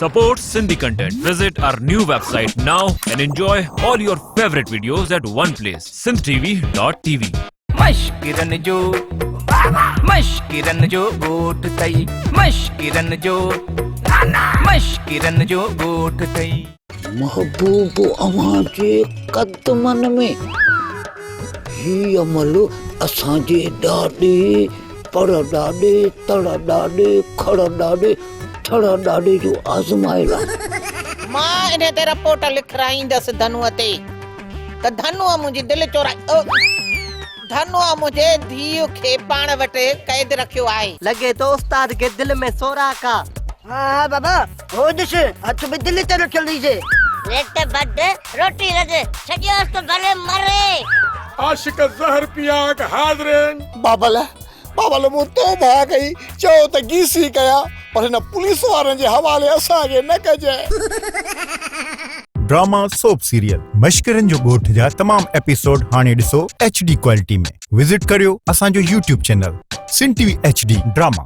Support Sindhi content. Visit our new website now and enjoy all your favorite videos at one place. sindhtv.tv. मश्किरन जो गोठ तई मश्किरन जो गोठ तई महबूब अवां जे कदमन में ही अमल असांजे ॾाॾे पर ॾाॾे तड़ ॾाॾे खड़ ॾाॾे थड़ ॾाॾे जो आज़माइल आहे। मां इन ते रिपोर्ट लिखाईंदसि धनुअ ते त धनुअ मुंहिंजी दिलि चोराई धनुअ मुंहिंजे धीउ खे पाण वटि क़ैद रखियो आहे। लगे तो उस्ताद के दिल में सोराख आ। हाँ बाबा हो दिस हथ में दिल ते रखियल लीजे एक बद रोटी रज छजियोस तो भले मरे। आशिक जहर पिया हाज़िरिन बाबल मूं तौबा कई चओ त गीसी कया पर हिन पुलिस वारनि जे हवाले असांखे न कजे। ड्रामा सोप सीरियल मश्किरन जो गोठ जा तमाम एपिसोड हाणे ॾिसो HD क्वालिटी में। विजिट करियो असांजो YouTube चैनल सिन TV HD ड्रामा।